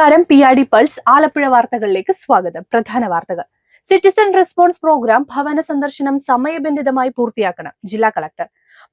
നമസ്കാരം. PRD pulse Alappuzha വാർത്തകളിലേക്ക് സ്വാഗതം. പ്രധാന വാർത്തകൾ. സിറ്റിസൺ റെസ്പോൺസ് പ്രോഗ്രാം ഭവന സന്ദർശനം സമയബന്ധിതമായി പൂർത്തിയാക്കണം. ജില്ലാ കളക്ടർ.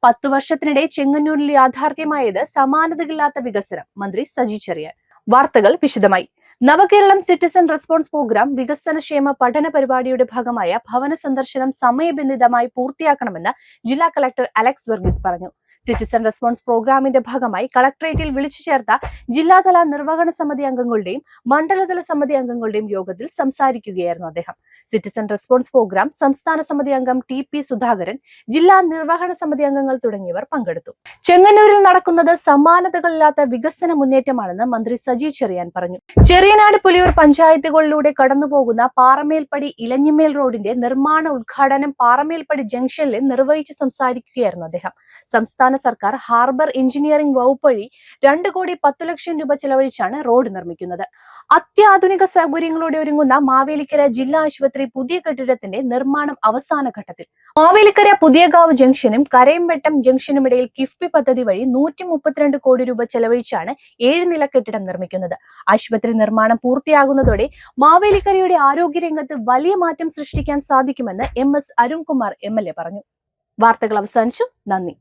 10 വർഷത്തിനിടെ ചെങ്ങന്നൂരിൽ യാഥാർത്ഥ്യമായത് സമാനതകളില്ലാത്ത വികസനം. മന്ത്രി സജി ചെറിയാൻ. വാർത്തകൾ വിശദമായി. നവകേരളം സിറ്റിസൺ റെസ്പോൺസ് പ്രോഗ്രാം വികസനക്ഷേമ പഠന പരിപാടിയുടെ ഭാഗമായ ഭവന സന്ദർശനം സമയബന്ധിതമായി പൂർത്തിയാക്കണമെന്ന് ജില്ലാ കളക്ടർ അലക്സ് വർഗീസ് പറഞ്ഞു. സിറ്റിസൺ റെസ്പോൺസ് പ്രോഗ്രാമിന്റെ ഭാഗമായി കളക്ടറേറ്റിൽ വിളിച്ചു ചേർത്ത ജില്ലാതല നിർവഹണ സമിതി അംഗങ്ങളുടെയും മണ്ഡലതല സമിതി അംഗങ്ങളുടെയും യോഗത്തിൽ സംസാരിക്കുകയായിരുന്നു അദ്ദേഹം. സിറ്റിസൺ റെസ്പോൺസ് പ്രോഗ്രാം സംസ്ഥാന സമിതി അംഗം TP സുധാകരൻ, ജില്ലാ നിർവഹണ സമിതി അംഗങ്ങൾ തുടങ്ങിയവർ പങ്കെടുത്തു. ചെങ്ങന്നൂരിൽ നടക്കുന്നത് സമാനതകളില്ലാത്ത വികസന മുന്നേറ്റമാണെന്ന് മന്ത്രി സജി ചെറിയാൻ പറഞ്ഞു. ചെറിയനാട് പുലിയൂർ പഞ്ചായത്തുകളിലൂടെ കടന്നുപോകുന്ന പാറമേൽപ്പടി ഇലഞ്ഞിമേൽ റോഡിന്റെ നിർമ്മാണ ഉദ്ഘാടനം പാറമേൽപ്പടി ജംഗ്ഷനിൽ നിർവഹിച്ച് സംസാരിക്കുകയായിരുന്നു അദ്ദേഹം. സംസ്ഥാന സർക്കാർ ഹാർബർ എഞ്ചിനീയറിംഗ് വകുപ്പ് വഴി 2,10,00,000 രൂപ ചെലവഴിച്ചാണ് റോഡ് നിർമ്മിക്കുന്നത്. അത്യാധുനിക സൗകര്യങ്ങളോടെ ഒരുങ്ങുന്ന മാവേലിക്കര ജില്ലാ ആശുപത്രി പുതിയ കെട്ടിടത്തിന്റെ നിർമ്മാണം അവസാന ഘട്ടത്തിൽ. മാവേലിക്കര പുതിയകാവ് ജംഗ്ഷനും കരയംവട്ടം ജംഗ്ഷനുമിടയിൽ കിഫ്ബി പദ്ധതി വഴി 132 കോടി രൂപ ചെലവഴിച്ചാണ് 7 നില കെട്ടിടം നിർമ്മിക്കുന്നത്. ആശുപത്രി നിർമ്മാണം പൂർത്തിയാകുന്നതോടെ മാവേലിക്കരയുടെ ആരോഗ്യരംഗത്ത് വലിയ മാറ്റം സൃഷ്ടിക്കാൻ സാധിക്കുമെന്ന് MS അരുൺകുമാർ MLA പറഞ്ഞു. വാർത്തകൾ അവസാനിച്ചു. നന്ദി.